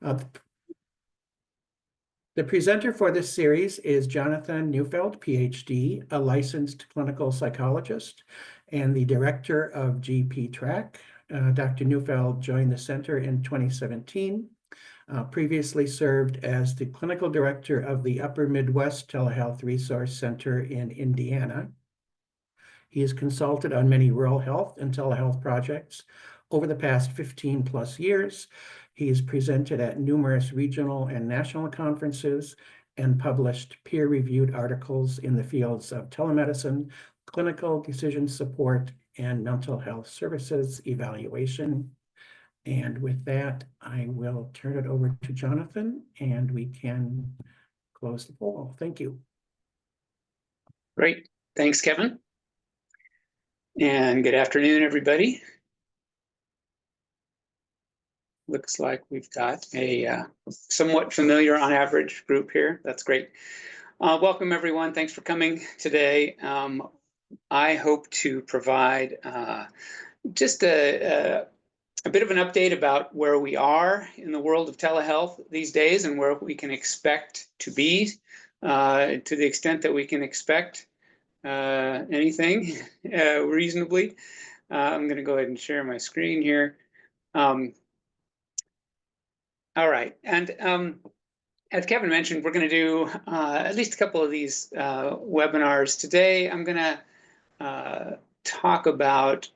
Uh, The presenter for this series is Jonathan Neufeld, PhD, a licensed clinical psychologist and the director of GP Track. Dr. Neufeld joined the center in 2017, previously served as the clinical director of the Upper Midwest Telehealth Resource Center in Indiana. He has consulted on many rural health and telehealth projects over the past 15 plus years. He has presented at numerous regional and national conferences and published peer-reviewed articles in the fields of telemedicine, clinical decision support, and mental health services evaluation. And with that, I will turn it over to Jonathan and we can close the poll. Thank you. Great. Thanks, Kevin. And good afternoon, everybody. Looks like we've got a somewhat familiar on average group here. That's great. Welcome, everyone. Thanks for coming today. I hope to provide just a bit of an update about where we are in the world of telehealth these days and where we can expect to be, to the extent that we can expect anything reasonably. I'm going to go ahead and share my screen here. All right, and as Kevin mentioned, we're going to do at least a couple of these webinars today. I'm going to talk about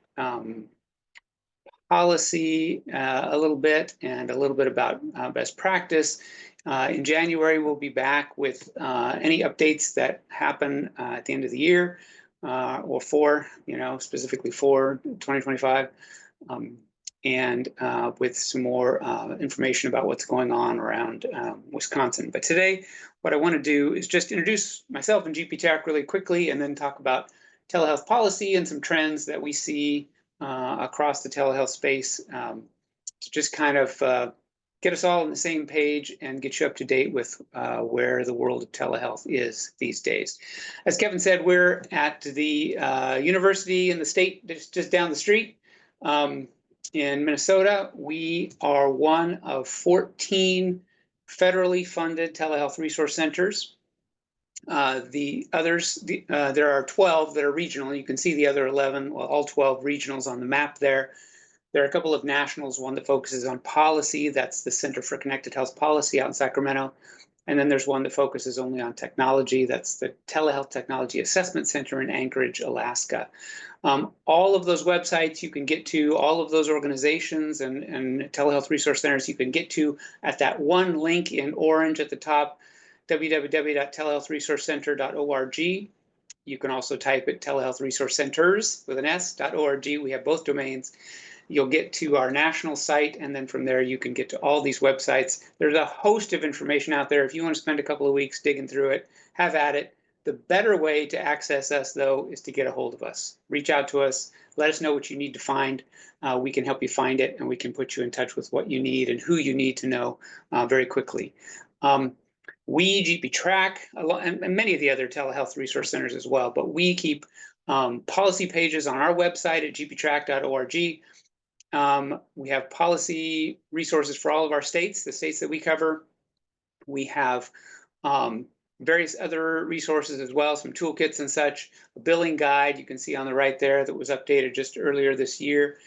policy a little bit and a little bit about best practice. In January, we'll be back with any updates that happen at the end of the year or specifically for 2025. And with some more information about what's going on around Wisconsin. But today, what I want to do is just introduce myself and GP Track really quickly, and then talk about telehealth policy and some trends that we see across the telehealth space to just kind of get us all on the same page and get you up to date with where the world of telehealth is these days. As Kevin said, we're at the university in the state just down the street. In Minnesota, we are one of 14 federally funded telehealth resource centers. The others, there are 12 that are regional. You can see the other 11, well, all 12 regionals on the map there. There are a couple of nationals, one that focuses on policy. That's the Center for Connected Health Policy out in Sacramento. And then there's one that focuses only on technology. That's the Telehealth Technology Assessment Center in Anchorage, Alaska. All of those websites you can get to, all of those organizations and telehealth resource centers you can get to at that one link in orange at the top, www.telehealthresourcecenter.org. You can also type it telehealth resource centers with an s.org. We have both domains. You'll get to our national site, and then from there you can get to all these websites. There's a host of information out there. If you want to spend a couple of weeks digging through it, have at it. The better way to access us, though, is to get a hold of us. Reach out to us. Let us know what you need to find. We can help you find it, and we can put you in touch with what you need and who you need to know very quickly. We, GP Track, and many of the other telehealth resource centers as well, but we keep policy pages on our website at gptrack.org. We have policy resources for all of our states, the states that we cover. We have various other resources as well, some toolkits and such, a billing guide you can see on the right there that was updated just earlier this year.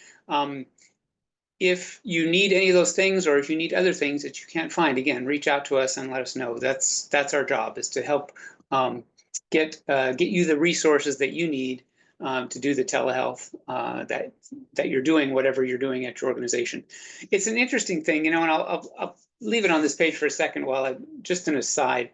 If you need any of those things, or if you need other things that you can't find, again, reach out to us and let us know. That's our job, is to help get you the resources that you need to do the telehealth that you're doing, whatever you're doing at your organization. It's an interesting thing, and I'll leave it on this page for a second just an aside.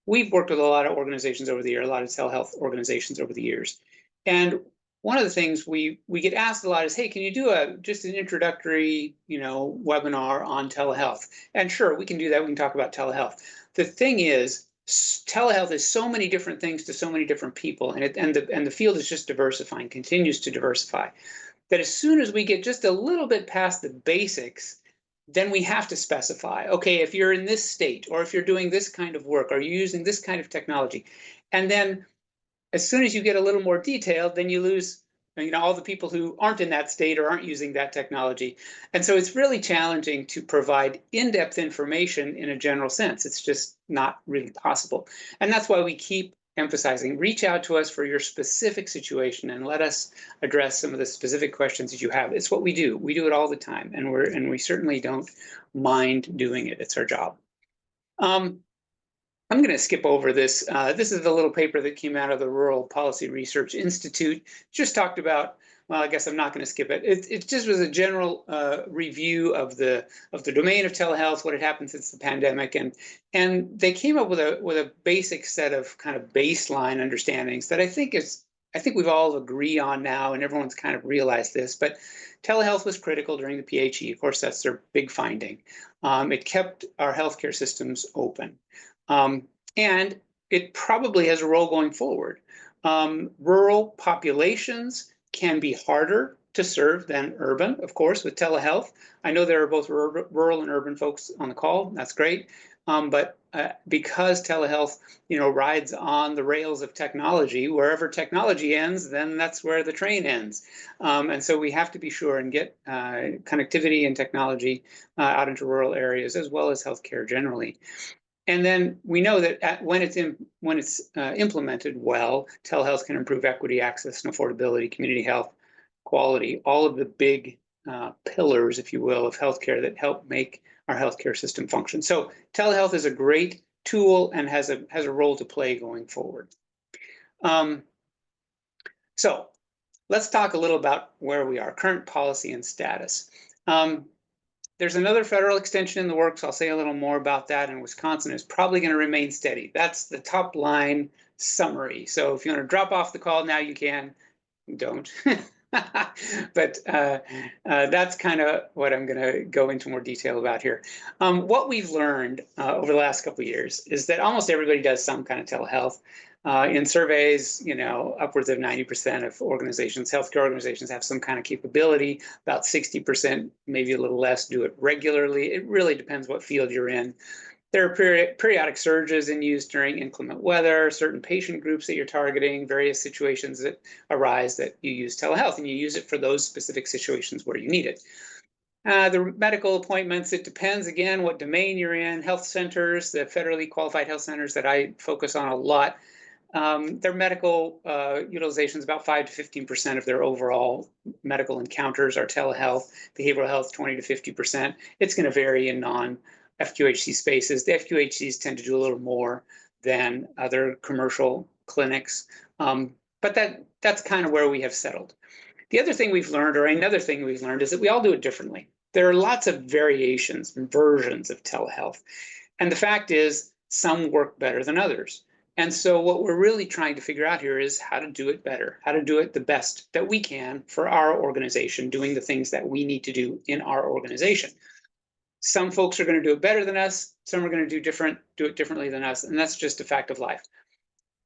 We've worked with a lot of organizations over the years, a lot of telehealth organizations over the years. And one of the things we get asked a lot is, hey, can you do just an introductory, webinar on telehealth? And sure, we can do that. We can talk about telehealth. The thing is, telehealth is so many different things to so many different people, and the field is just diversifying, continues to diversify, that as soon as we get just a little bit past the basics, then we have to specify, okay, if you're in this state, or if you're doing this kind of work, or you're using this kind of technology. And then as soon as you get a little more detailed, then you lose all the people who aren't in that state or aren't using that technology. And so it's really challenging to provide in-depth information in a general sense. It's just not really possible. And that's why we keep emphasizing, reach out to us for your specific situation and let us address some of the specific questions that you have. It's what we do. We do it all the time, and we certainly don't mind doing it. It's our job. I'm going to skip over this. This is the little paper that came out of the Rural Policy Research Institute. Just talked about, well, I guess I'm not going to skip it. It just was a general review of the domain of telehealth, what had happened since the pandemic, and they came up with a basic set of kind of baseline understandings that I think we've all agree on now, and everyone's kind of realized this. But telehealth was critical during the PHE. Of course, that's their big finding. It kept our healthcare systems open. And it probably has a role going forward. Rural populations can be harder to serve than urban, of course, with telehealth. I know there are both rural and urban folks on the call. That's great. But because telehealth, rides on the rails of technology, wherever technology ends, then that's where the train ends. And so we have to be sure and get connectivity and technology out into rural areas, as well as healthcare generally. And then we know that when it's implemented well, telehealth can improve equity, access, and affordability, community health, quality, all of the big pillars, if you will, of healthcare that help make our healthcare system function. So telehealth is a great tool and has a role to play going forward. So let's talk a little about where we are, current policy and status. There's another federal extension in the works. I'll say a little more about that, and Wisconsin is probably going to remain steady. That's the top line summary. So if you want to drop off the call now, you can. Don't. But that's kind of what I'm going to go into more detail about here. What we've learned over the last couple of years is that almost everybody does some kind of telehealth. In surveys, upwards of 90% of organizations, healthcare organizations, have some kind of capability. About 60%, maybe a little less, do it regularly. It really depends what field you're in. There are periodic surges in use during inclement weather, certain patient groups that you're targeting, various situations that arise that you use telehealth, and you use it for those specific situations where you need it. The medical appointments, it depends, again, what domain you're in. Health centers, the federally qualified health centers that I focus on a lot, their medical utilization is about 5 to 15% of their overall medical encounters are telehealth. Behavioral health, 20 to 50%. It's going to vary in non-FQHC spaces. The FQHCs tend to do a little more than other commercial clinics, but that's kind of where we have settled. The other thing we've learned, or another thing we've learned, is that we all do it differently. There are lots of variations and versions of telehealth, and the fact is some work better than others. And so what we're really trying to figure out here is how to do it better, how to do it the best that we can for our organization, doing the things that we need to do in our organization. Some folks are going to do it better than us. Some are going to do it differently than us. And that's just a fact of life.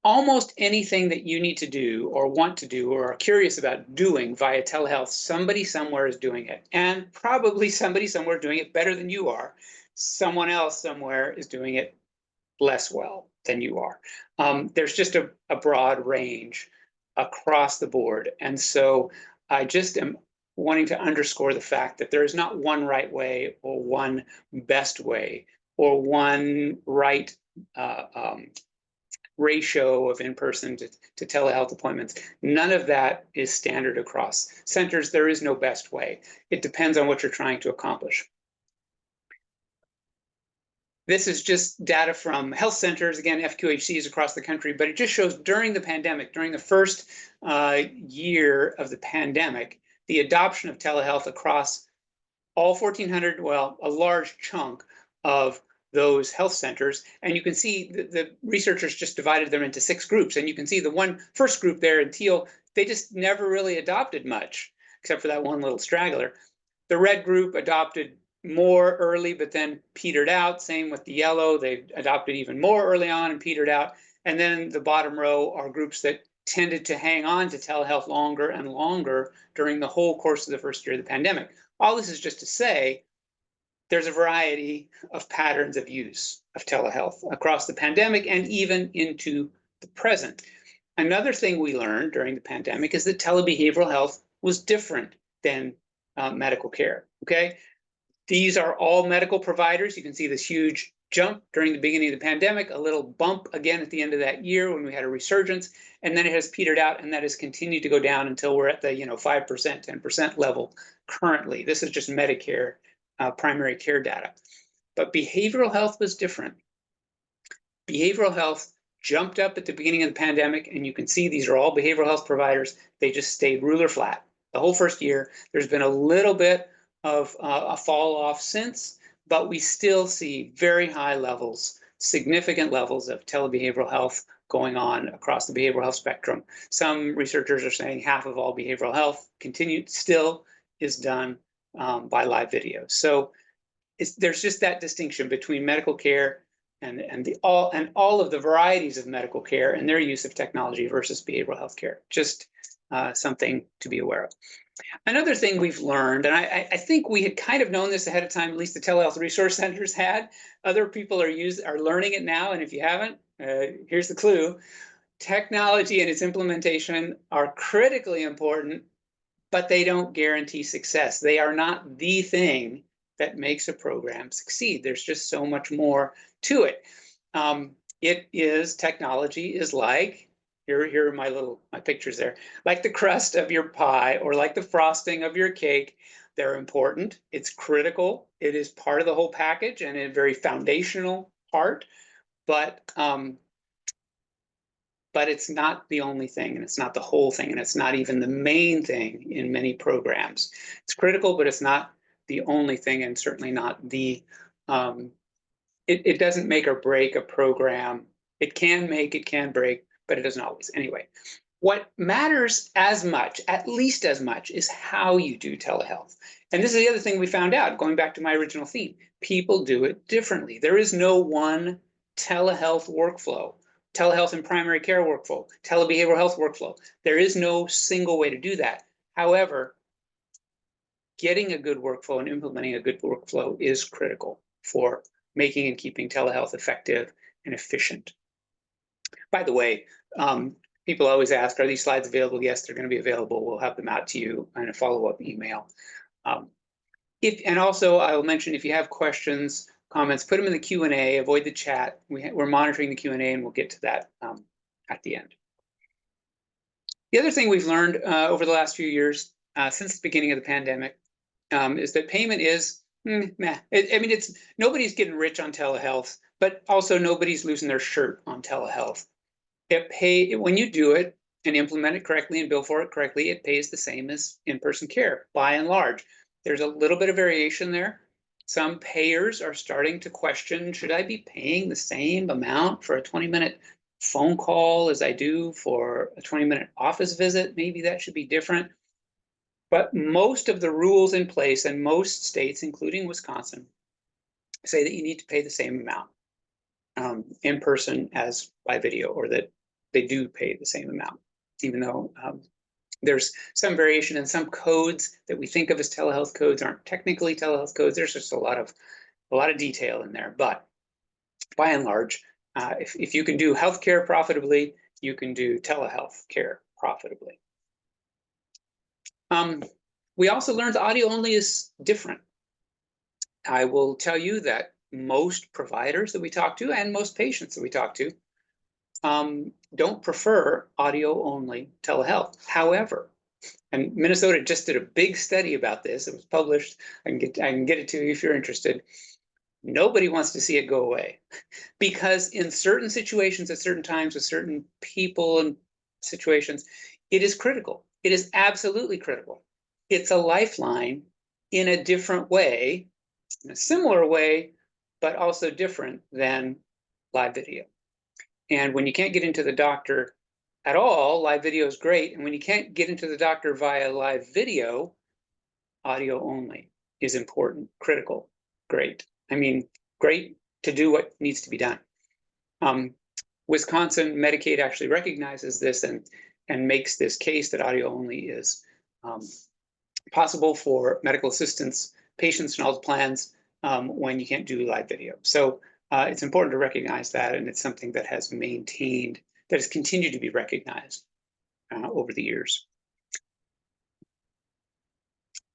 Almost anything that you need to do or want to do or are curious about doing via telehealth, somebody somewhere is doing it. And probably somebody somewhere doing it better than you are. Someone else somewhere is doing it less well than you are. There's just a broad range across the board. And so I just am wanting to underscore the fact that there is not one right way or one best way or one right ratio of in-person to telehealth appointments. None of that is standard across centers. There is no best way. It depends on what you're trying to accomplish. This is just data from health centers, again, FQHCs across the country, but it just shows during the pandemic, during the first year of the pandemic, the adoption of telehealth across all 1,400, well, a large chunk of those health centers. And you can see the researchers just divided them into 6 groups. And you can see the first group there in teal, they just never really adopted much, except for that one little straggler. The red group adopted more early, but then petered out. Same with the yellow. They adopted even more early on and petered out. And then the bottom row are groups that tended to hang on to telehealth longer and longer during the whole course of the first year of the pandemic. All this is just to say there's a variety of patterns of use of telehealth across the pandemic and even into the present. Another thing we learned during the pandemic is that telebehavioral health was different than medical care, okay? These are all medical providers. You can see this huge jump during the beginning of the pandemic, a little bump again at the end of that year when we had a resurgence, and then it has petered out, and that has continued to go down until we're at the 5%, 10% level currently. This is just Medicare primary care data. But behavioral health was different. Behavioral health jumped up at the beginning of the pandemic, and you can see these are all behavioral health providers. They just stayed ruler flat the whole first year. There's been a little bit of a fall off since, but we still see very high levels, significant levels of telebehavioral health going on across the behavioral health spectrum. Some researchers are saying half of all behavioral health still is done by live video. So there's just that distinction between medical care and all of the varieties of medical care and their use of technology versus behavioral health care. Just something to be aware of. Another thing we've learned, and I think we had kind of known this ahead of time, at least the telehealth resource centers had. Other people are learning it now, and if you haven't, here's the clue. Technology and its implementation are critically important, but they don't guarantee success. They are not the thing that makes a program succeed. There's just so much more to it. Technology is like, here are my pictures there, like the crust of your pie or like the frosting of your cake. They're important. It's critical. It is part of the whole package and a very foundational part, but it's not the only thing, and it's not the whole thing, and it's not even the main thing in many programs. It's critical, but it's not the only thing, and certainly not the, it doesn't make or break a program. It can make, it can break, but it doesn't always. Anyway, what matters as much, at least as much, is how you do telehealth. And this is the other thing we found out, going back to my original theme. People do it differently. There is no one telehealth workflow. Telehealth and primary care workflow, telebehavioral health workflow. There is no single way to do that. However, getting a good workflow and implementing a good workflow is critical for making and keeping telehealth effective and efficient. By the way, people always ask, are these slides available? Yes, they're going to be available. We'll have them out to you in a follow-up email. And also, I will mention, if you have questions, comments, put them in the Q&A, avoid the chat. We're monitoring the Q&A, and we'll get to that at the end. The other thing we've learned over the last few years, since the beginning of the pandemic, is that payment is, meh. Nobody's getting rich on telehealth, but also nobody's losing their shirt on telehealth. When you do it and implement it correctly and bill for it correctly, it pays the same as in-person care, by and large. There's a little bit of variation there. Some payers are starting to question, should I be paying the same amount for a 20-minute phone call as I do for a 20-minute office visit? Maybe that should be different. But most of the rules in place, and most states, including Wisconsin, say that you need to pay the same amount in person as by video, or that they do pay the same amount, even though there's some variation, and some codes that we think of as telehealth codes aren't technically telehealth codes. There's just a lot of detail in there. But by and large, if you can do healthcare profitably, you can do telehealth care profitably. We also learned audio only is different. I will tell you that most providers that we talk to and most patients that we talk to don't prefer audio only telehealth. However, and Minnesota just did a big study about this. It was published. I can get it to you if you're interested. Nobody wants to see it go away, because in certain situations, at certain times, with certain people and situations, it is critical. It is absolutely critical. It's a lifeline in a different way, in a similar way, but also different than live video. And when you can't get into the doctor at all, live video is great. And when you can't get into the doctor via live video, audio only is important, critical, great. I mean, great to do what needs to be done. Wisconsin Medicaid actually recognizes this and makes this case that audio only is possible for medical assistance patients and all the plans when you can't do live video. So it's important to recognize that, and it's something that has maintained that has continued to be recognized over the years.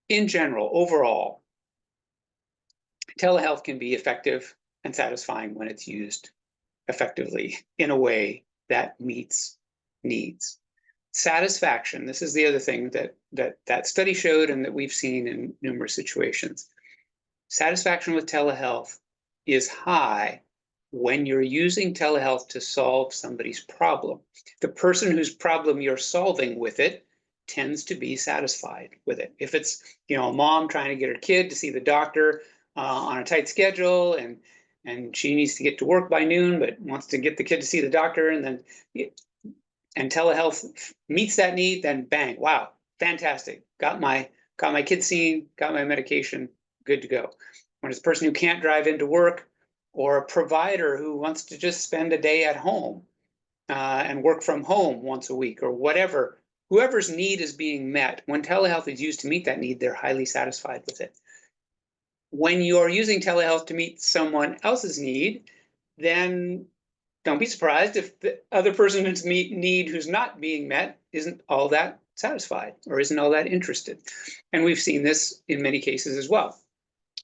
In general, overall, telehealth can be effective and satisfying when it's used effectively in a way that meets needs. Satisfaction, this is the other thing that study showed and that we've seen in numerous situations. Satisfaction with telehealth is high when you're using telehealth to solve somebody's problem. The person whose problem you're solving with it tends to be satisfied with it. If it's, a mom trying to get her kid to see the doctor on a tight schedule, and she needs to get to work by noon, but wants to get the kid to see the doctor, and telehealth meets that need, then bang, wow, fantastic. Got my kid seen, got my medication, good to go. When it's a person who can't drive into work, or a provider who wants to just spend a day at home and work from home once a week, or whatever, whoever's need is being met, when telehealth is used to meet that need, they're highly satisfied with it. When you're using telehealth to meet someone else's need, then don't be surprised if the other person's need who's not being met isn't all that satisfied or isn't all that interested. And we've seen this in many cases as well.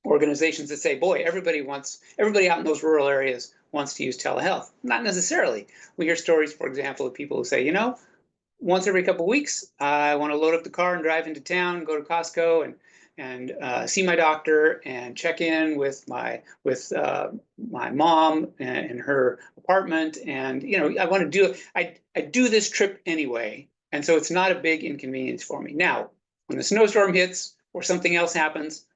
Organizations that say, boy, everybody out in those rural areas wants to use telehealth. Not necessarily. We hear stories, for example, of people who say, once every couple of weeks, I want to load up the car and drive into town, go to Costco and see my doctor and check in with my mom in her apartment. And, I want to do it. I do this trip anyway. And so it's not a big inconvenience for me. Now, when the snowstorm hits or something else happens,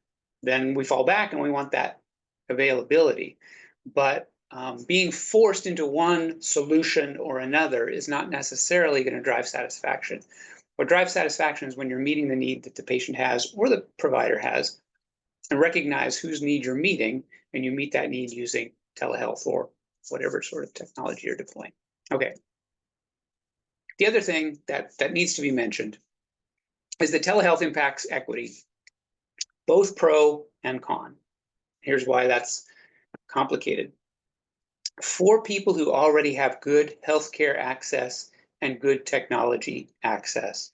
then we fall back and we want that availability. But being forced into one solution or another is not necessarily going to drive satisfaction. What drives satisfaction is when you're meeting the need that the patient has or the provider has, and recognize whose need you're meeting, and you meet that need using telehealth or whatever sort of technology you're deploying. Okay. The other thing that needs to be mentioned is that telehealth impacts equity, both pro and con. Here's why that's complicated. For people who already have good healthcare access and good technology access,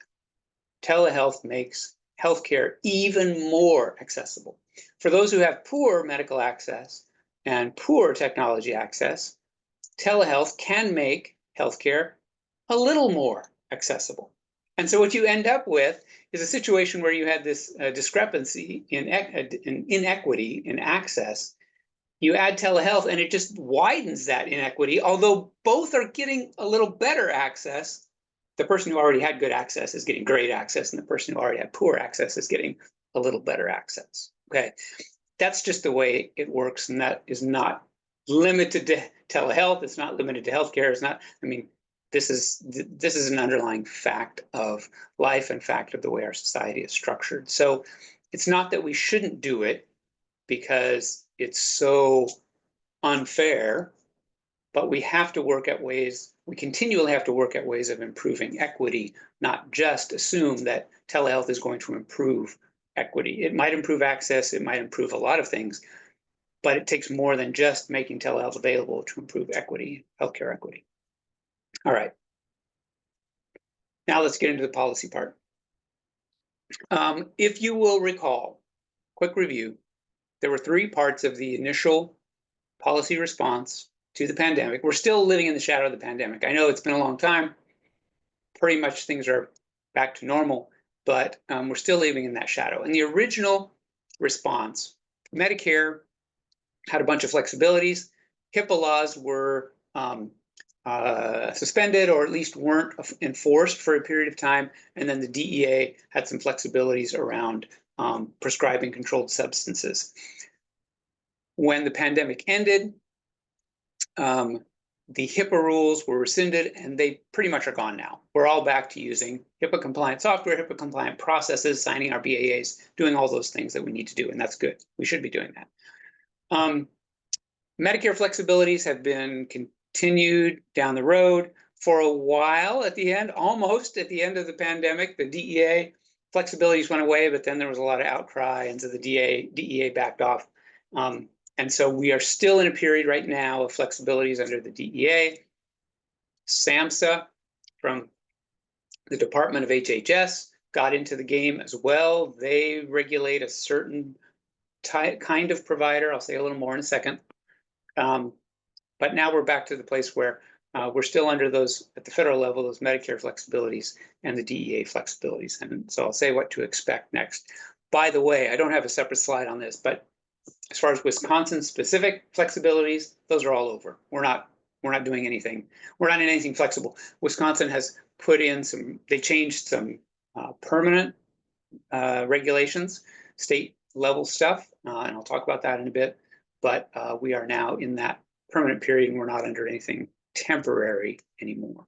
telehealth makes healthcare even more accessible. For those who have poor medical access and poor technology access, telehealth can make healthcare a little more accessible. And so what you end up with is a situation where you had this discrepancy in inequity in access. You add telehealth and it just widens that inequity, although both are getting a little better access. The person who already had good access is getting great access, and the person who already had poor access is getting a little better access. Okay, that's just the way it works, and that is not limited to telehealth. It's not limited to healthcare. It's not. I mean, this is an underlying fact of life and fact of the way our society is structured. So it's not that we shouldn't do it because it's so unfair, but we have to work at ways, we continually have to work at ways of improving equity, not just assume that telehealth is going to improve equity. It might improve access, it might improve a lot of things, but it takes more than just making telehealth available to improve equity, healthcare equity. All right. Now let's get into the policy part. If you will recall, quick review, there were three parts of the initial policy response to the pandemic. We're still living in the shadow of the pandemic. I know it's been a long time. Pretty much things are back to normal, but we're still living in that shadow. And the original response, Medicare had a bunch of flexibilities. HIPAA laws were suspended, or at least weren't enforced for a period of time. And then the DEA had some flexibilities around prescribing controlled substances. When the pandemic ended, the HIPAA rules were rescinded, and they pretty much are gone now. We're all back to using HIPAA-compliant software, HIPAA-compliant processes, signing our BAAs, doing all those things that we need to do, and that's good. We should be doing that. Medicare flexibilities have been continued down the road for a while. At the end, almost at the end of the pandemic, the DEA flexibilities went away, but then there was a lot of outcry, and so the DEA backed off. And so we are still in a period right now of flexibilities under the DEA. SAMHSA from the Department of HHS got into the game as well. They regulate a certain kind of provider. I'll say a little more in a second. But now we're back to the place where we're still under those, at the federal level, those Medicare flexibilities and the DEA flexibilities. And so I'll say what to expect next. By the way, I don't have a separate slide on this, but as far as Wisconsin specific flexibilities, those are all over. We're not doing anything. We're not in anything flexible. Wisconsin has put in some, they changed some permanent regulations, state level stuff, and I'll talk about that in a bit. But we are now in that permanent period, and we're not under anything temporary anymore.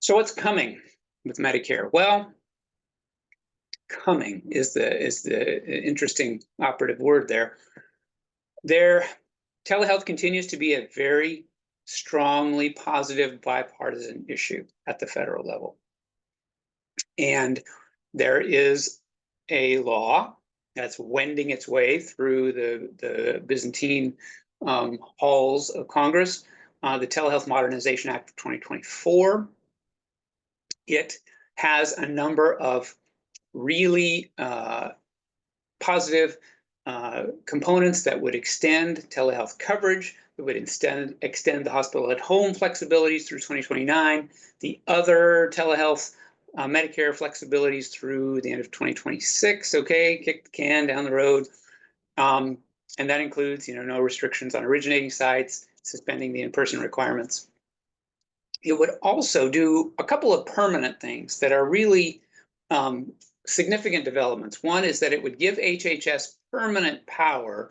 So what's coming with Medicare? Well, coming is the interesting operative word there. Telehealth continues to be a very strongly positive bipartisan issue at the federal level. And there is a law that's wending its way through the Byzantine halls of Congress, the Telehealth Modernization Act of 2024. It has a number of really positive components that would extend telehealth coverage, that would extend the hospital at home flexibilities through 2029, the other telehealth Medicare flexibilities through the end of 2026. Okay, kick the can down the road. And that includes, no restrictions on originating sites, suspending the in-person requirements. It would also do a couple of permanent things that are really significant developments. One is that it would give HHS permanent power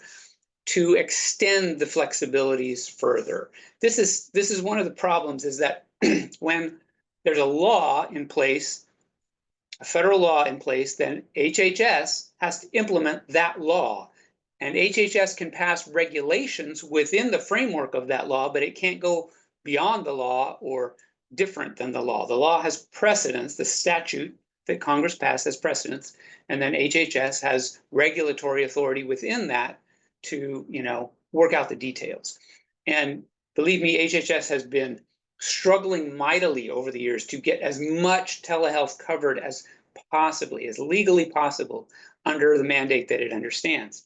to extend the flexibilities further. This is one of the problems, is that when there's a law in place, a federal law in place, then HHS has to implement that law. And HHS can pass regulations within the framework of that law, but it can't go beyond the law or different than the law. The law has precedence, the statute that Congress passed has precedence, and then HHS has regulatory authority within that to, work out the details. And believe me, HHS has been struggling mightily over the years to get as much telehealth covered as possibly, as legally possible, under the mandate that it understands,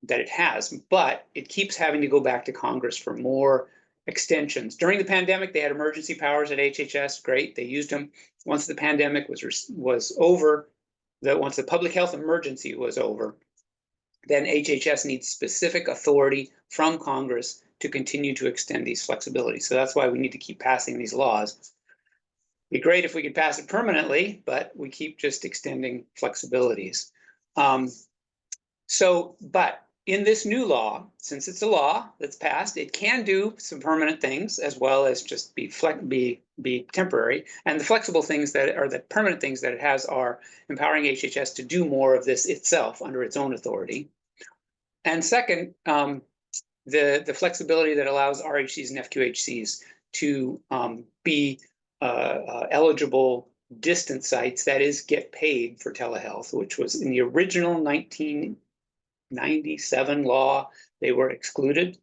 that it has, but it keeps having to go back to Congress for more extensions. During the pandemic, they had emergency powers at HHS. Great, they used them. Once the pandemic was over, once the public health emergency was over, then HHS needs specific authority from Congress to continue to extend these flexibilities. So that's why we need to keep passing these laws. It'd be great if we could pass it permanently, but we keep just extending flexibilities. But in this new law, since it's a law that's passed, it can do some permanent things as well as just be temporary. And the flexible things the permanent things that it has are empowering HHS to do more of this itself under its own authority. And second, the flexibility that allows RHCs and FQHCs to be eligible distant sites, that is, get paid for telehealth, which was in the original 1997 law. They were excluded,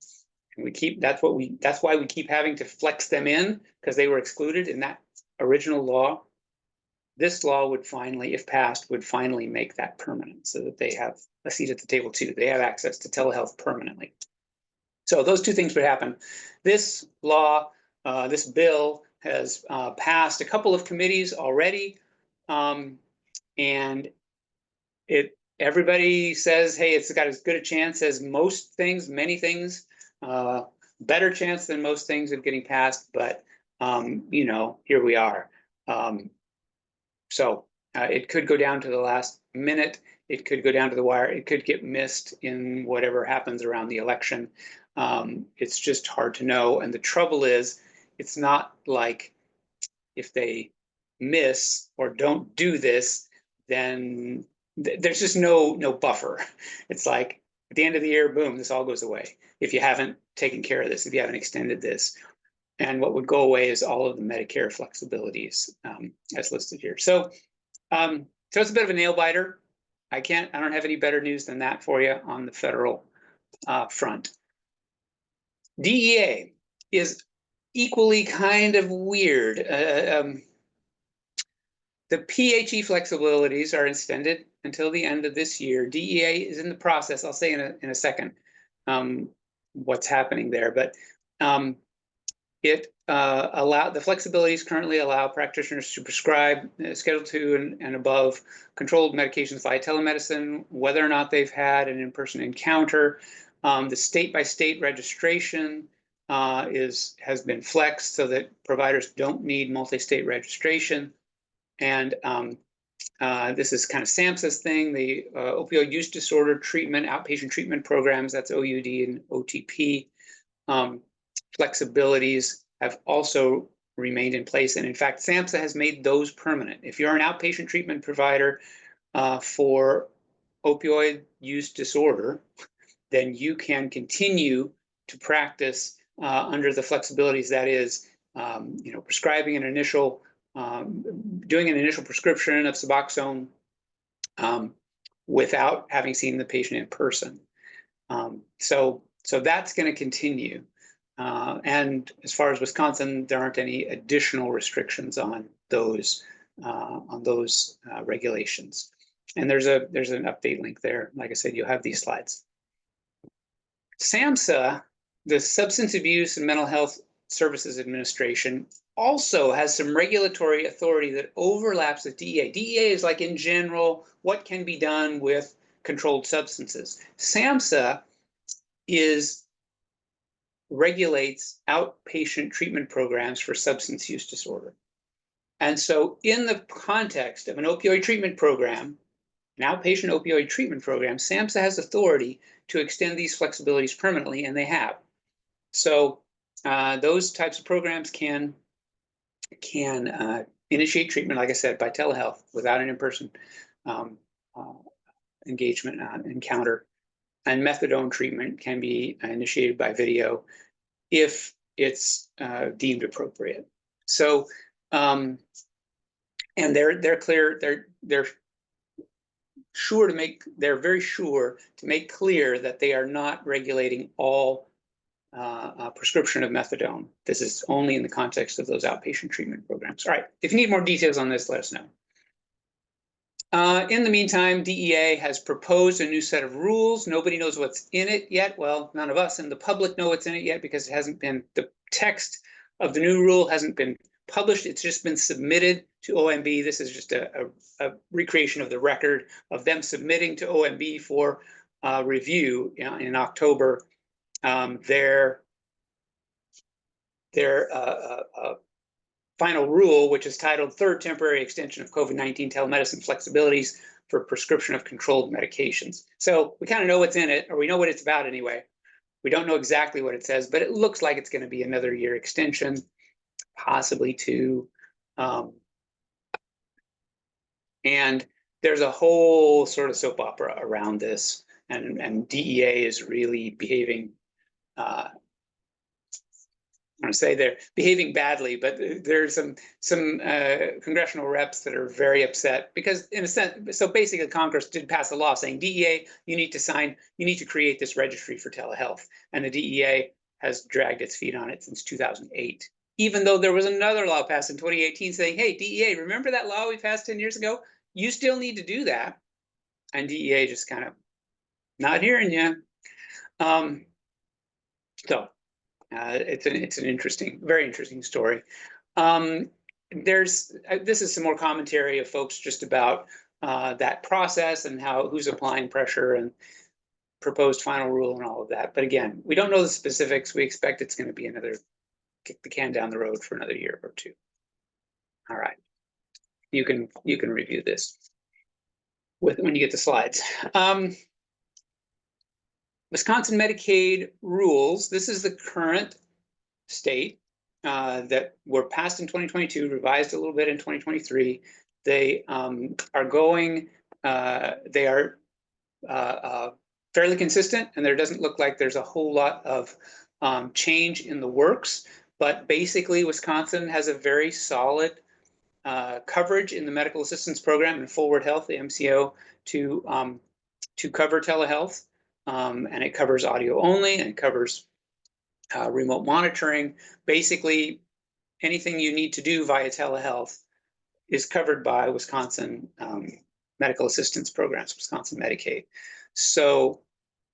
and that's why we keep having to flex them in, because they were excluded in that original law. This law would finally, if passed, would finally make that permanent, so that they have a seat at the table too. They have access to telehealth permanently. So those two things would happen. This law, this bill has passed a couple of committees already, and everybody says, hey, it's got as good a chance as most things, many things, better chance than most things of getting passed, but here we are. So it could go down to the last minute. It could go down to the wire. It could get missed in whatever happens around the election. It's just hard to know. And the trouble is, it's not like if they miss or don't do this, then there's just no buffer. It's like at the end of the year, boom, this all goes away if you haven't taken care of this, if you haven't extended this. And what would go away is all of the Medicare flexibilities as listed here. So it's a bit of a nail biter. I don't have any better news than that for you on the federal front. DEA is equally kind of weird. The PHE flexibilities are extended until the end of this year. DEA is in the process. I'll say in a second what's happening there, but the flexibilities currently allow practitioners to prescribe Schedule II and above controlled medications via telemedicine, whether or not they've had an in-person encounter. The state-by-state registration has been flexed so that providers don't need multi-state registration. And this is kind of SAMHSA's thing, the opioid use disorder treatment, outpatient treatment programs, that's OUD and OTP. Flexibilities have also remained in place. And in fact, SAMHSA has made those permanent. If you're an outpatient treatment provider for opioid use disorder, then you can continue to practice under the flexibilities, that is, prescribing an initial doing an initial prescription of Suboxone without having seen the patient in person. So that's going to continue. And as far as Wisconsin, there aren't any additional restrictions on those regulations. And there's an update link there. Like I said, you'll have these slides. SAMHSA, the Substance Abuse and Mental Health Services Administration, also has some regulatory authority that overlaps with DEA. DEA is like, in general, what can be done with controlled substances. SAMHSA regulates outpatient treatment programs for substance use disorder. And so in the context of an opioid treatment program, an outpatient opioid treatment program, SAMHSA has authority to extend these flexibilities permanently, and they have. So those types of programs can initiate treatment, like I said, by telehealth without an in-person engagement encounter. And methadone treatment can be initiated by video if it's deemed appropriate. So, and they're clear. They're very sure to make clear that they are not regulating all prescription of methadone. This is only in the context of those outpatient treatment programs. All right, if you need more details on this, let us know. In the meantime, DEA has proposed a new set of rules. Nobody knows what's in it yet. Well, none of us in the public know what's in it yet because it hasn't been, the text of the new rule hasn't been published. It's just been submitted to OMB. This is just a recreation of the record of them submitting to OMB for review in October their final rule, which is titled Third Temporary Extension of COVID-19 Telemedicine Flexibilities for Prescription of Controlled Medications. So we kind of know what's in it, or we know what it's about anyway. We don't know exactly what it says, but it looks like it's going to be another year extension, possibly two. And there's a whole sort of soap opera around this, and DEA is really behaving I want to say they're behaving badly, but there's some congressional reps that are very upset because, in a sense, so basically Congress did pass a law saying, DEA, you need to create this registry for telehealth. And the DEA has dragged its feet on it since 2008, even though there was another law passed in 2018 saying, hey, DEA, remember that law we passed 10 years ago? You still need to do that. And DEA just kind of not hearing you. It's an interesting, very interesting story. This is some more commentary of folks just about that process and who's applying pressure and proposed final rule and all of that. But again, we don't know the specifics. We expect it's going to be kick the can down the road for another year or two. All right, you can review this when you get the slides. Wisconsin Medicaid rules. This is the current state that were passed in 2022, revised a little bit in 2023. They are going, they are fairly consistent, and there doesn't look like there's a whole lot of change in the works. But basically, Wisconsin has a very solid coverage in the medical assistance program and Forward Health, the MCO, to cover telehealth. And it covers audio only, and it covers remote monitoring. Basically, anything you need to do via telehealth is covered by Wisconsin medical assistance programs, Wisconsin Medicaid. So,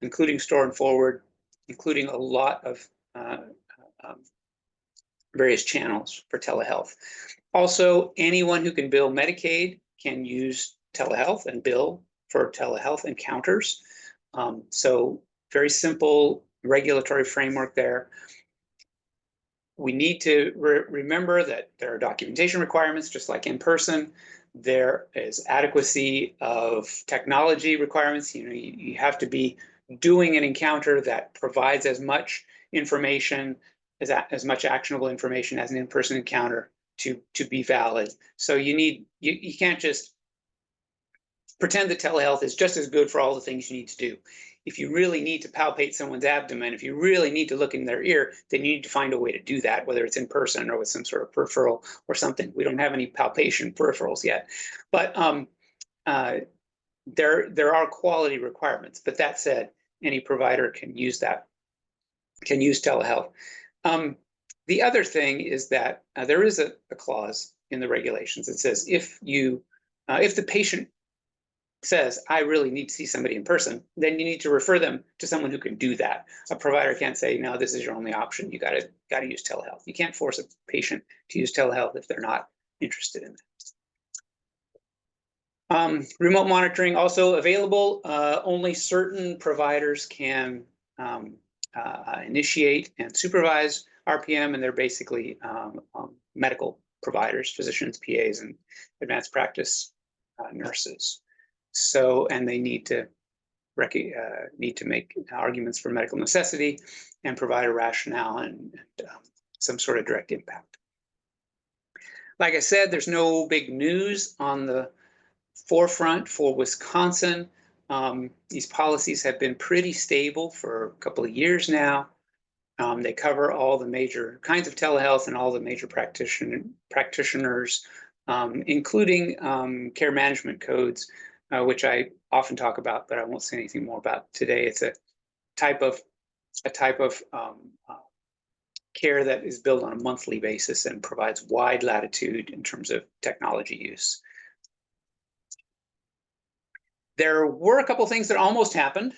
including store and forward, including a lot of various channels for telehealth. Also, anyone who can bill Medicaid can use telehealth and bill for telehealth encounters. So very simple regulatory framework there. We need to remember that there are documentation requirements, just like in person. There is adequacy of technology requirements. You have to be doing an encounter that provides as much information, as much actionable information as an in-person encounter to be valid. So you can't just pretend that telehealth is just as good for all the things you need to do. If you really need to palpate someone's abdomen, if you really need to look in their ear, then you need to find a way to do that, whether it's in person or with some sort of peripheral or something. We don't have any palpation peripherals yet, but there are quality requirements. But that said, any provider can use telehealth. The other thing is that there is a clause in the regulations that says if the patient says, I really need to see somebody in person, then you need to refer them to someone who can do that. A provider can't say, no, this is your only option. You got to use telehealth. You can't force a patient to use telehealth if they're not interested in that. Remote monitoring also available. Only certain providers can initiate and supervise RPM, and they're basically medical providers, physicians, PAs, and advanced practice nurses. So, and they need to make arguments for medical necessity and provide a rationale and some sort of direct impact. Like I said, there's no big news on the forefront for Wisconsin. These policies have been pretty stable for a couple of years now. They cover all the major kinds of telehealth and all the major practitioners, including care management codes, which I often talk about, but I won't say anything more about today. It's a type of care that is billed on a monthly basis and provides wide latitude in terms of technology use. There were a couple of things that almost happened.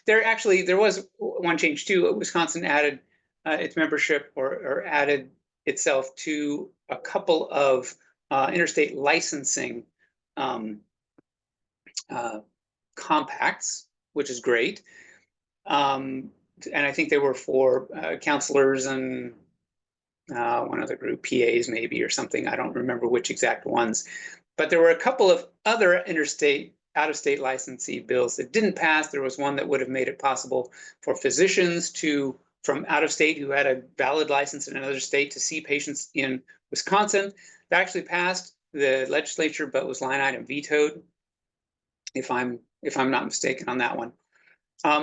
There was one change too. Wisconsin added its membership or added itself to a couple of interstate licensing compacts, which is great. And I think they were for counselors and one other group, PAs maybe, or something. I don't remember which exact ones. But there were a couple of other interstate, out-of-state licensee bills that didn't pass. There was one that would have made it possible for physicians from out of state who had a valid license in another state to see patients in Wisconsin. That actually passed the legislature, but was line item vetoed, if I'm not mistaken on that one.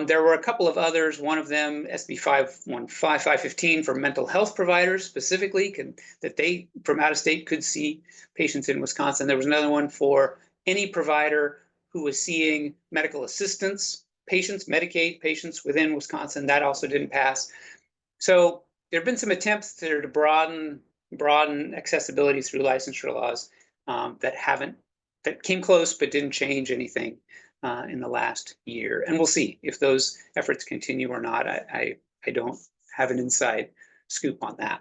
There were a couple of others. One of them, SB 515 for mental health providers specifically, that they from out of state could see patients in Wisconsin. There was another one for any provider who was seeing medical assistance patients, Medicaid patients within Wisconsin. That also didn't pass. So there have been some attempts there to broaden accessibility through licensure laws that came close but didn't change anything in the last year. And we'll see if those efforts continue or not. I don't have an inside scoop on that.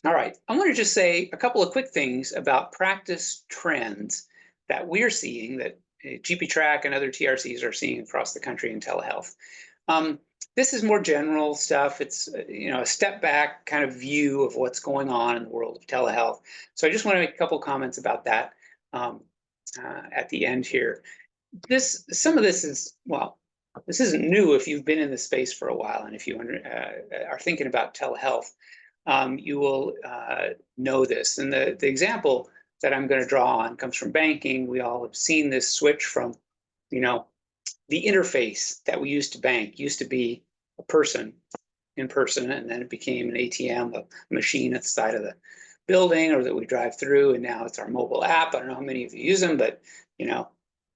All right, I want to just say a couple of quick things about practice trends that we're seeing, that GP Track and other TRCs are seeing across the country in telehealth. This is more general stuff. It's a step back kind of view of what's going on in the world of telehealth. So I just want to make a couple comments about that at the end here. Some of this is, well, this isn't new if you've been in the space for a while, and if you are thinking about telehealth, you will know this. And the example that I'm going to draw on comes from banking. We all have seen this switch from, the interface that we used to bank used to be a person in person, and then it became an ATM, a machine at the side of the building or that we drive through, and now it's our mobile app. I don't know how many of you use them, but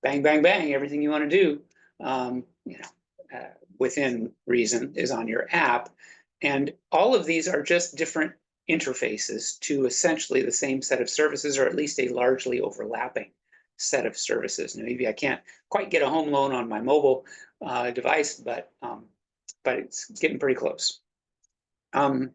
bang, bang, bang, everything you want to do. within reason, is on your app. And all of these are just different interfaces to essentially the same set of services, or at least a largely overlapping set of services. Now, maybe I can't quite get a home loan on my mobile device, but it's getting pretty close. And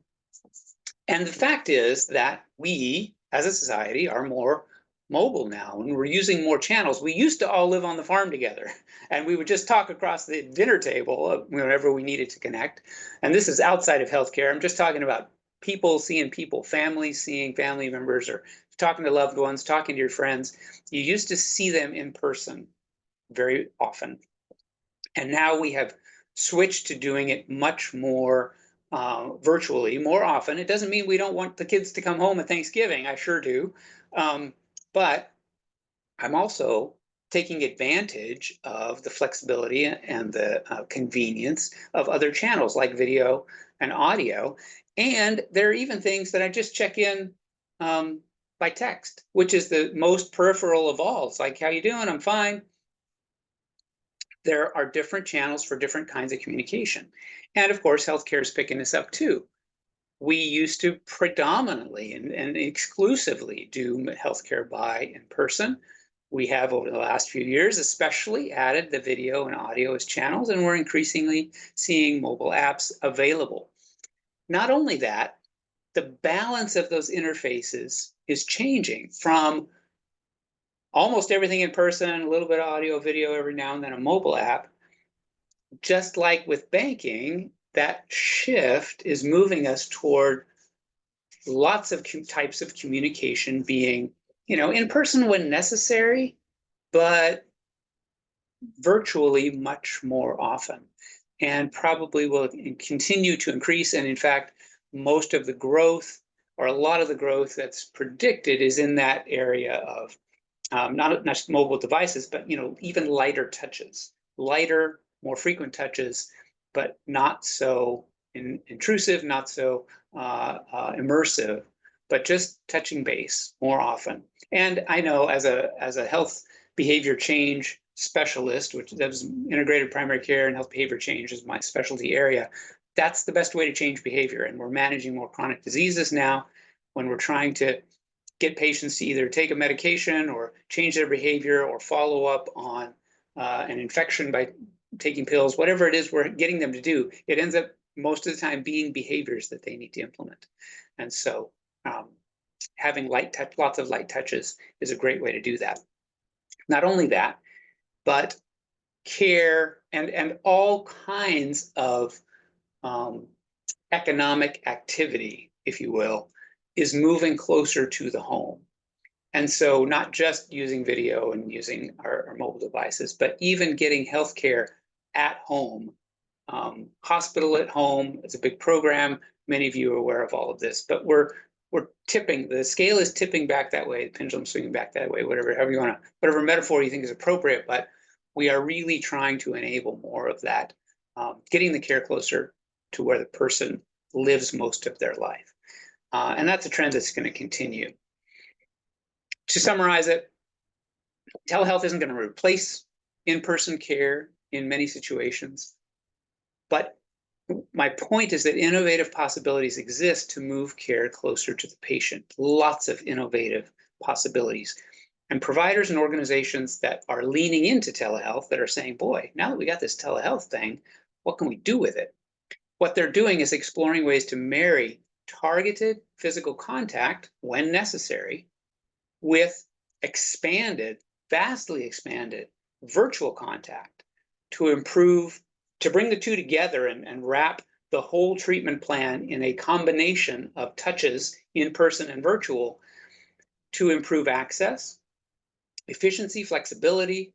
the fact is that we, as a society, are more mobile now, and we're using more channels. We used to all live on the farm together, and we would just talk across the dinner table whenever we needed to connect. And this is outside of healthcare. I'm just talking about people seeing people, families seeing family members, or talking to loved ones, talking to your friends. You used to see them in person very often. And now we have switched to doing it much more virtually, more often. It doesn't mean we don't want the kids to come home at Thanksgiving. I sure do. But I'm also taking advantage of the flexibility and the convenience of other channels like video and audio. And there are even things that I just check in by text, which is the most peripheral of all. It's like, how you doing? I'm fine. There are different channels for different kinds of communication. And of course, healthcare is picking this up too. We used to predominantly and exclusively do healthcare by in person. We have, over the last few years, especially added the video and audio as channels, and we're increasingly seeing mobile apps available. Not only that, the balance of those interfaces is changing from almost everything in person, a little bit of audio, video, every now and then a mobile app. Just like with banking, that shift is moving us toward lots of types of communication being, in person when necessary, but virtually much more often, and probably will continue to increase. And in fact, most of the growth, or a lot of the growth that's predicted, is in that area of not just mobile devices, but even lighter touches, lighter, more frequent touches, but not so intrusive, not so immersive, but just touching base more often. And I know, as a health behavior change specialist, which does integrated primary care and health behavior change is my specialty area, that's the best way to change behavior. And we're managing more chronic diseases now when we're trying to get patients to either take a medication or change their behavior or follow up on an infection by taking pills. Whatever it is we're getting them to do, it ends up most of the time being behaviors that they need to implement. And so having lots of light touches is a great way to do that. Not only that, but care and all kinds of economic activity, if you will, is moving closer to the home. And so not just using video and using our mobile devices, but even getting healthcare at home. Hospital at home is a big program. Many of you are aware of all of this, but we're tipping, the scale is tipping back that way, the pendulum swinging back that way, whatever metaphor you think is appropriate, but we are really trying to enable more of that, getting the care closer to where the person lives most of their life. And that's a trend that's going to continue. To summarize it, telehealth isn't going to replace in-person care in many situations, but my point is that innovative possibilities exist to move care closer to the patient. Lots of innovative possibilities. And providers and organizations that are leaning into telehealth, that are saying, boy, now that we got this telehealth thing, what can we do with it? What they're doing is exploring ways to marry targeted physical contact when necessary with vastly expanded virtual contact to bring the two together and wrap the whole treatment plan in a combination of touches in person and virtual to improve access, efficiency, flexibility,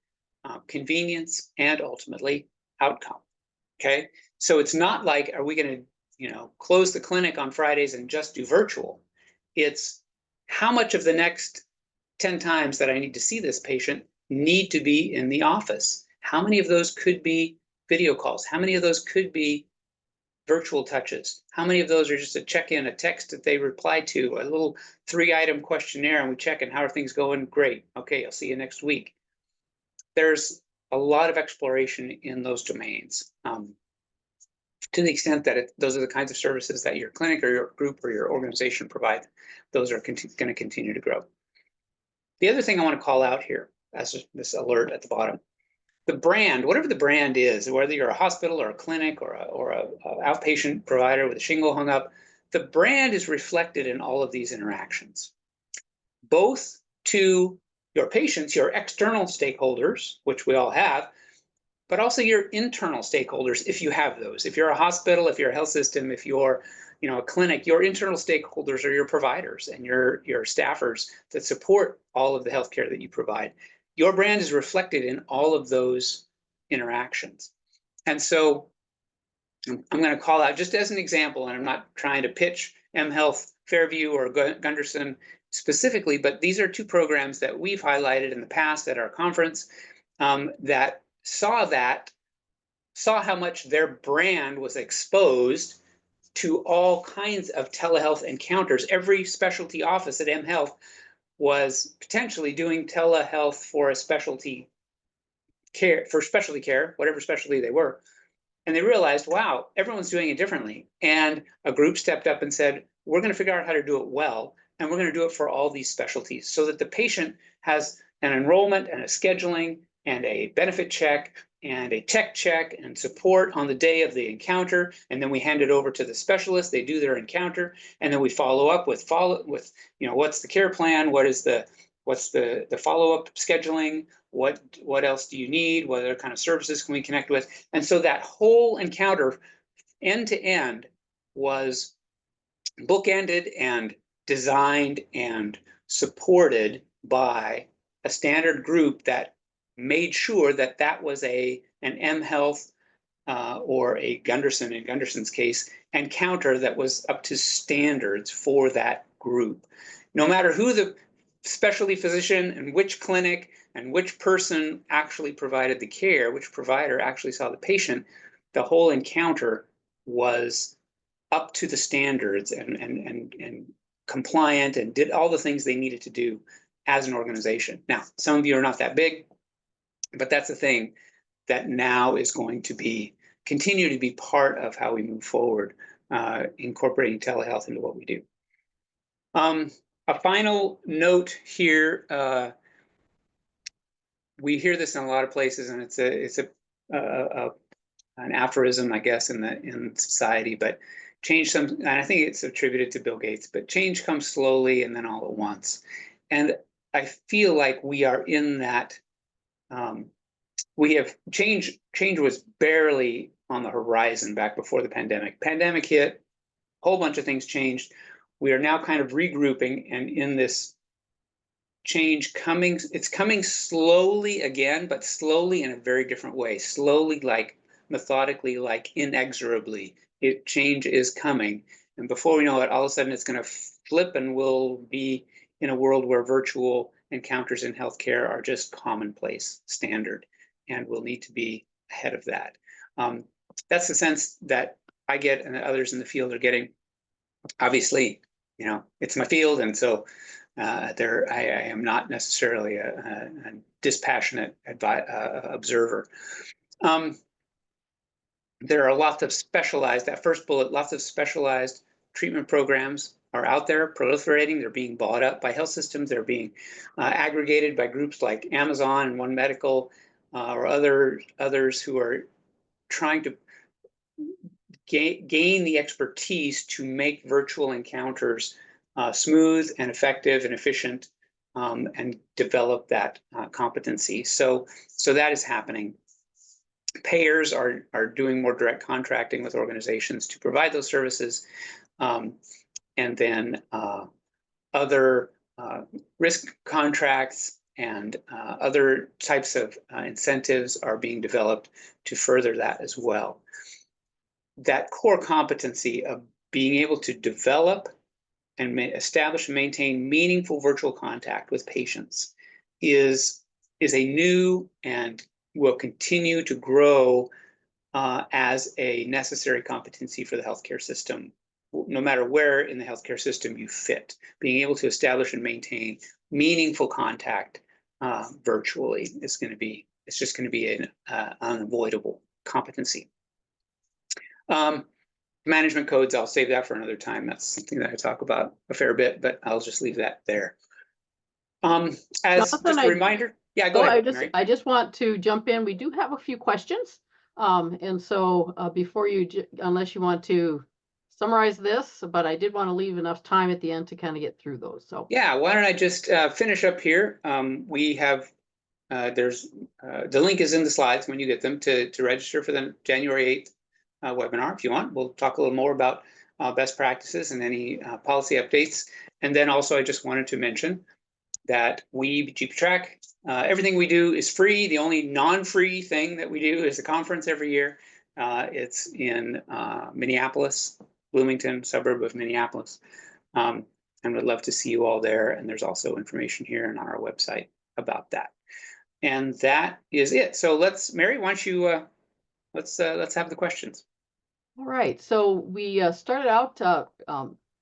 convenience, and ultimately outcome. Okay, so it's not like, are we going to close the clinic on Fridays and just do virtual? It's how much of the next 10 times that I need to see this patient need to be in the office? How many of those could be video calls? How many of those could be virtual touches? How many of those are just a check-in, a text that they reply to, a little 3-item questionnaire, and we check in, how are things going? Great. Okay, I'll see you next week. There's a lot of exploration in those domains. to the extent that those are the kinds of services that your clinic or your group or your organization provide, those are going to continue to grow. The other thing I want to call out here as this alert at the bottom, the brand, whatever the brand is, whether you're a hospital or a clinic or a outpatient provider with a shingle hung up, the brand is reflected in all of these interactions, both to your patients, your external stakeholders, which we all have, but also your internal stakeholders, if you have those. If you're a hospital, if you're a health system, if you're a clinic, your internal stakeholders are your providers and your staffers that support all of the healthcare that you provide. Your brand is reflected in all of those interactions. And so I'm going to call out just as an example, and I'm not trying to pitch mHealth Fairview or Gunderson specifically, but these are two programs that we've highlighted in the past at our conference that saw how much their brand was exposed to all kinds of telehealth encounters. Every specialty office at mHealth was potentially doing telehealth for specialty care, whatever specialty they were. And they realized, wow, everyone's doing it differently. And a group stepped up and said, we're going to figure out how to do it well, and we're going to do it for all these specialties so that the patient has an enrollment and a scheduling and a benefit check and a tech check and support on the day of the encounter. And then we hand it over to the specialist. They do their encounter, and then we follow up with what's the care plan? What's the follow-up scheduling? What else do you need? What other kind of services can we connect with? And so that whole encounter, end to end, was bookended and designed and supported by a standard group that made sure that that was an mHealth or a Gunderson, in Gunderson's case, encounter that was up to standards for that group. No matter who the specialty physician and which clinic and which person actually provided the care, which provider actually saw the patient, the whole encounter was up to the standards and compliant and did all the things they needed to do as an organization. Now, some of you are not that big, but that's the thing that now is going to continue to be part of how we move forward, incorporating telehealth into what we do. A final note here, we hear this in a lot of places, and it's an aphorism, I guess, in society, but and I think it's attributed to Bill Gates, but change comes slowly and then all at once. And I feel like we are in that, change was barely on the horizon back before the pandemic. Pandemic hit, a whole bunch of things changed. We are now kind of regrouping, and in this change it's coming slowly again, but slowly in a very different way. Slowly, like methodically, like inexorably. Change is coming. And before we know it, all of a sudden it's going to flip, and we'll be in a world where virtual encounters in healthcare are just commonplace, standard, and we'll need to be ahead of that. That's the sense that I get and that others in the field are getting. Obviously, it's my field, and so I am not necessarily a dispassionate observer. There are lots of specialized, that first bullet, lots of specialized treatment programs are out there proliferating. They're being bought up by health systems. They're being aggregated by groups like Amazon and One Medical or others who are trying to gain the expertise to make virtual encounters smooth and effective and efficient, and develop that competency. So that is happening. Payers are doing more direct contracting with organizations to provide those services. And then other risk contracts and other types of incentives are being developed to further that as well. That core competency of being able to develop and establish and maintain meaningful virtual contact with patients is a new and will continue to grow as a necessary competency for the healthcare system, no matter where in the healthcare system you fit. Being able to establish and maintain meaningful contact virtually is just going to be an unavoidable competency. Management codes, I'll save that for another time. That's something that I talk about a fair bit, but I'll just leave that there. As Jonathan, just a reminder, yeah, go ahead, Mary. I just want to jump in. We do have a few questions. And so before unless you want to summarize this, but I did want to leave enough time at the end to kind of get through those. So yeah, why don't I just finish up here? We have there's the link is in the slides when you get them to register for the January 8th webinar. If you want, we'll talk a little more about best practices and any policy updates. And then also, I just wanted to mention that we, GP Track, everything we do is free. The only non-free thing that we do is a conference every year. It's in Minneapolis, Bloomington, suburb of Minneapolis. And we'd love to see you all there. And there's also information here and on our website about that. And that is it. So Mary, why don't you, let's have the questions. all right. So we started out,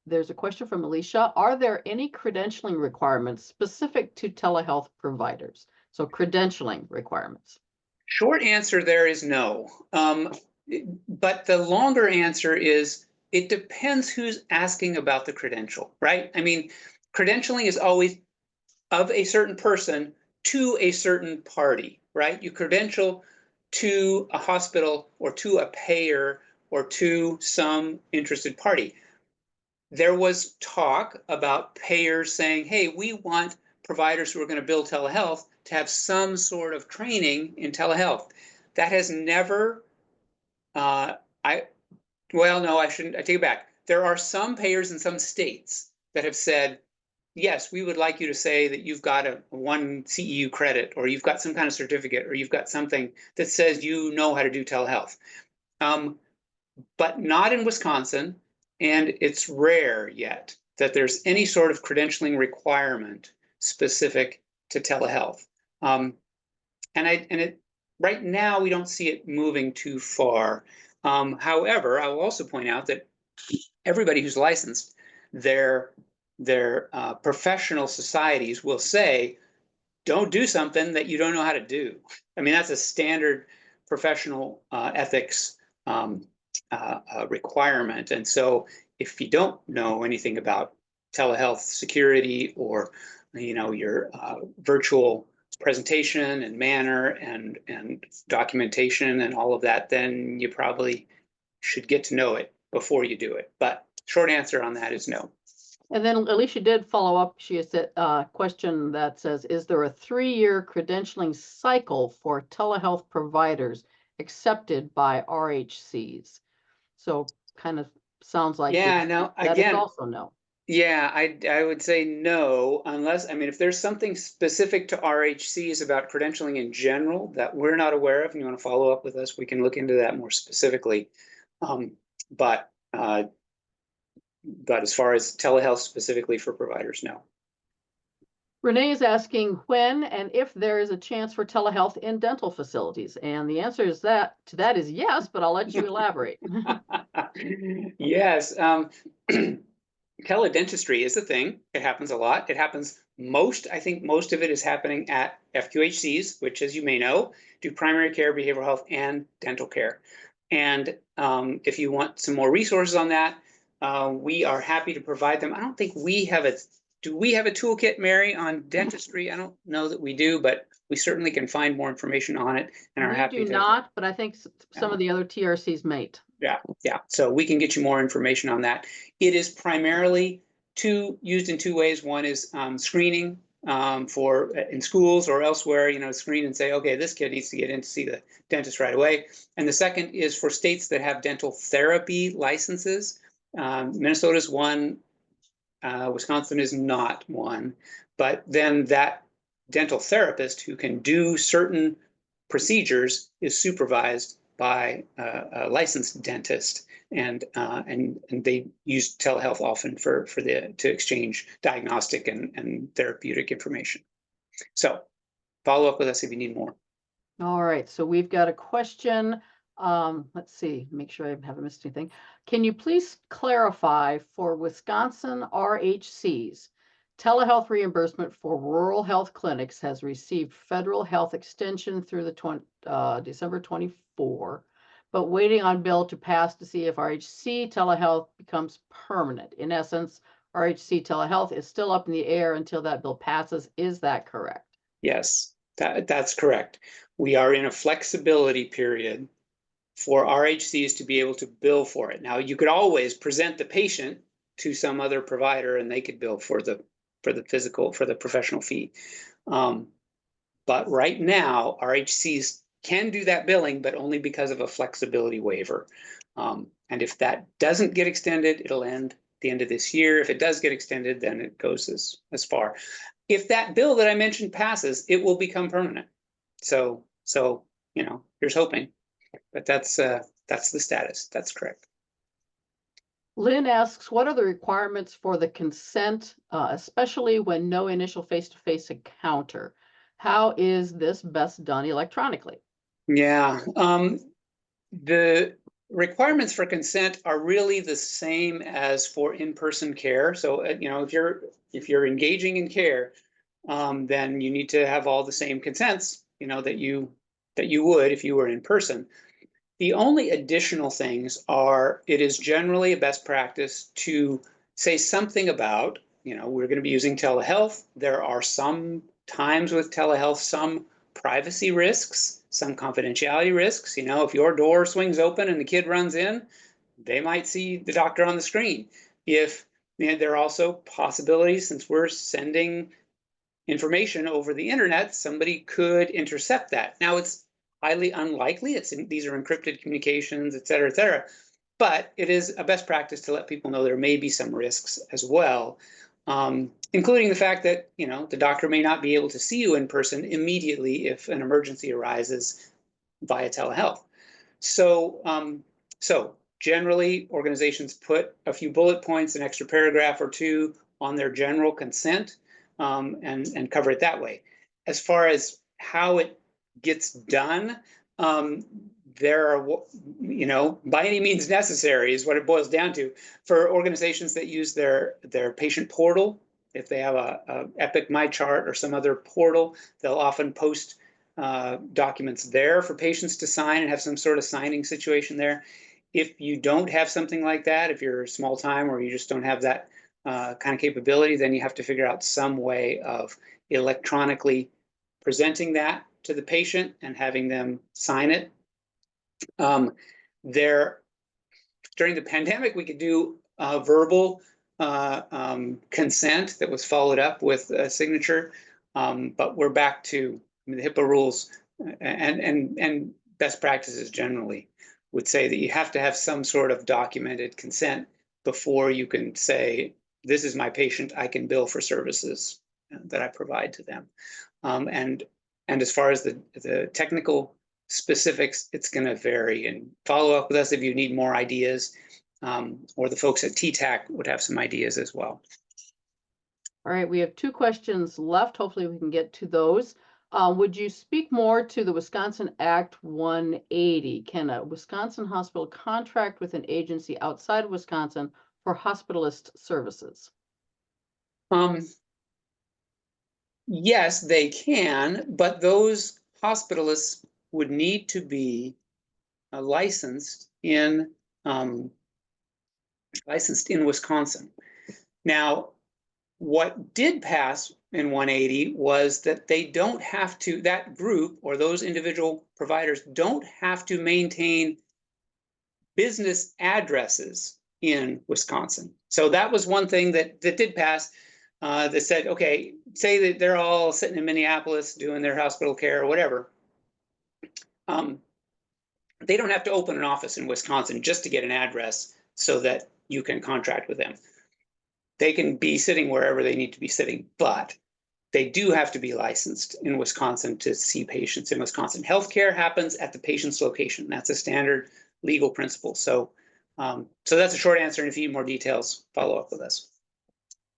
there's a question from Alicia. Are there any credentialing requirements specific to telehealth providers? So credentialing requirements. Short answer there is no. But the longer answer is it depends who's asking about the credential, right? I mean, credentialing is always of a certain person to a certain party, right? You credential to a hospital or to a payer or to some interested party. There was talk about payers saying, hey, we want providers who are going to build telehealth to have some sort of training in telehealth. That has never, no, I shouldn't, I take it back. There are some payers in some states that have said, yes, we would like you to say that you've got a 1 CEU credit, or you've got some kind of certificate, or you've got something that says you know how to do telehealth. But not in Wisconsin, and it's rare yet that there's any sort of credentialing requirement specific to telehealth. Right now, we don't see it moving too far. However, I will also point out that everybody who's licensed, their professional societies will say, don't do something that you don't know how to do. I mean, that's a standard professional ethics requirement. And so if you don't know anything about telehealth security or, your virtual presentation and manner and documentation and all of that, then you probably should get to know it before you do it. But short answer on that is no. And then Alicia did follow up. She has a question that says, is there a 3-year credentialing cycle for telehealth providers accepted by RHCs? So kind of sounds like no, that is also no. Yeah, I would say no, unless, if there's something specific to RHCs about credentialing in general that we're not aware of and you want to follow up with us, we can look into that more specifically. But as far as telehealth specifically for providers, no. Renee is asking when and if there is a chance for telehealth in dental facilities. And the answer is to that is yes, but I'll let you elaborate. Yes. Teledentistry is a thing. It happens a lot. It happens I think most of it is happening at FQHCs, which, as you may know, do primary care, behavioral health, and dental care. And if you want some more resources on that, we are happy to provide them. I don't think we have do we have a toolkit, Mary, on dentistry? I don't know that we do, but we certainly can find more information on it and are happy to. We do not, but I think some of the other TRCs might. Yeah. So we can get you more information on that. It is primarily used in 2 ways. One is screening for in schools or elsewhere, screen and say, okay, this kid needs to get in to see the dentist right away. And the second is for states that have dental therapy licenses. Minnesota's one, Wisconsin is not one, but then that dental therapist who can do certain procedures is supervised by a licensed dentist, and they use telehealth often to exchange diagnostic and therapeutic information. So follow up with us if you need more. All right, so we've got a question. Let's see, make sure I haven't missed anything. Can you please clarify for Wisconsin RHCs, telehealth reimbursement for rural health clinics has received federal health extension through the December 24, but waiting on bill to pass to see if RHC telehealth becomes permanent. In essence, RHC telehealth is still up in the air until that bill passes. Is that correct? Yes, that's correct. We are in a flexibility period for RHCs to be able to bill for it. Now, you could always present the patient to some other provider and they could bill for the professional fee. But right now, RHCs can do that billing, but only because of a flexibility waiver. And if that doesn't get extended, it'll end at the end of this year. If it does get extended, then it goes as far. If that bill that I mentioned passes, it will become permanent. So here's hoping. But that's the status. That's correct. Lynn asks, what are the requirements for the consent, especially when no initial face-to-face encounter? How is this best done electronically? Yeah, the requirements for consent are really the same as for in-person care. So, if you're engaging in care, then you need to have all the same consents, that you would if you were in person. The only additional things are, it is generally a best practice to say something about, we're going to be using telehealth. There are some times with telehealth, some privacy risks, some confidentiality risks. If your door swings open and the kid runs in, they might see the doctor on the screen. If there are also possibilities, since we're sending information over the internet, somebody could intercept that. Now, it's highly unlikely. These are encrypted communications, et cetera, but it is a best practice to let people know there may be some risks as well, including the fact that the doctor may not be able to see you in person immediately if an emergency arises via telehealth. So generally, organizations put a few bullet points, an extra paragraph or two on their general consent, and cover it that way. As far as how it gets done, there are, by any means necessary is what it boils down to. For organizations that use their patient portal, if they have a Epic MyChart or some other portal, they'll often post documents there for patients to sign and have some sort of signing situation there. If you don't have something like that, if you're small time or you just don't have that kind of capability, then you have to figure out some way of electronically presenting that to the patient and having them sign it. During the pandemic, we could do verbal consent that was followed up with a signature, but we're back to the HIPAA rules and best practices generally would say that you have to have some sort of documented consent before you can say, this is my patient, I can bill for services that I provide to them. And as far as the technical specifics, it's going to vary. And follow up with us if you need more ideas, or the folks at TTAC would have some ideas as well. All right, we have 2 questions left. Hopefully we can get to those. Would you speak more to the Wisconsin Act 180? Can a Wisconsin hospital contract with an agency outside of Wisconsin for hospitalist services? Yes, they can, but those hospitalists would need to be licensed in Wisconsin. Now, what did pass in 180 was that they don't have to, that group or those individual providers don't have to maintain business addresses in Wisconsin. So that was one thing that did pass, that said, okay, say that they're all sitting in Minneapolis doing their hospital care or whatever. They don't have to open an office in Wisconsin just to get an address so that you can contract with them. They can be sitting wherever they need to be sitting, but they do have to be licensed in Wisconsin to see patients in Wisconsin. Healthcare happens at the patient's location. That's a standard legal principle. So that's a short answer. And if you need more details, follow up with us.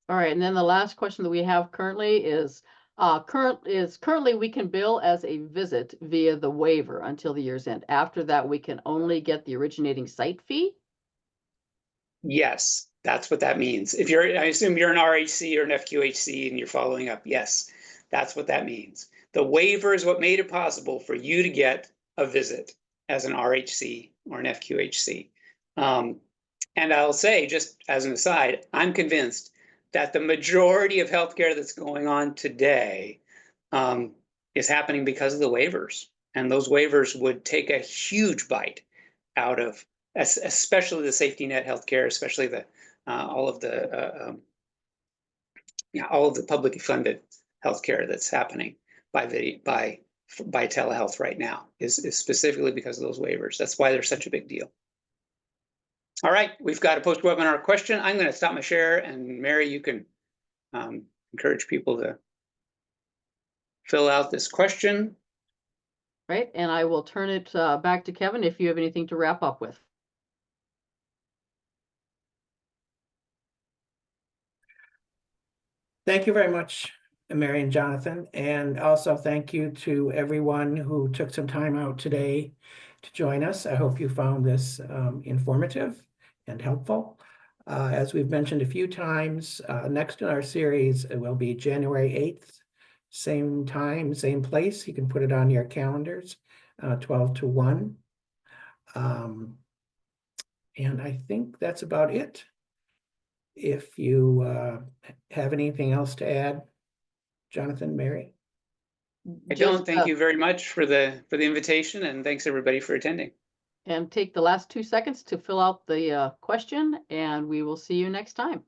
All right, and then the last question that we have currently is, currently we can bill as a visit via the waiver until the year's end. After that, we can only get the originating site fee? Yes, that's what that means. I assume you're an RHC or an FQHC and you're following up. Yes, that's what that means. The waiver is what made it possible for you to get a visit as an RHC or an FQHC. And I'll say, just as an aside, I'm convinced that the majority of healthcare that's going on today is happening because of the waivers. And those waivers would take a huge bite out of, especially the safety net healthcare, especially the all of the publicly funded healthcare that's happening by telehealth right now is specifically because of those waivers. That's why they're such a big deal. All right, we've got a post-webinar question. I'm going to stop my share, and Mary, you can encourage people to fill out this question. Right, and I will turn it back to Kevin if you have anything to wrap up with. Thank you very much, Mary and Jonathan, and also thank you to everyone who took some time out today to join us. I hope you found this informative and helpful. As we've mentioned a few times, next in our series, it will be January 8th, same time, same place. You can put it on your calendars, 12 to 1. And I think that's about it. If you have anything else to add, Jonathan, Mary? I don't. Thank you very much for the invitation, and thanks everybody for attending. And take the last 2 seconds to fill out the question, and we will see you next time.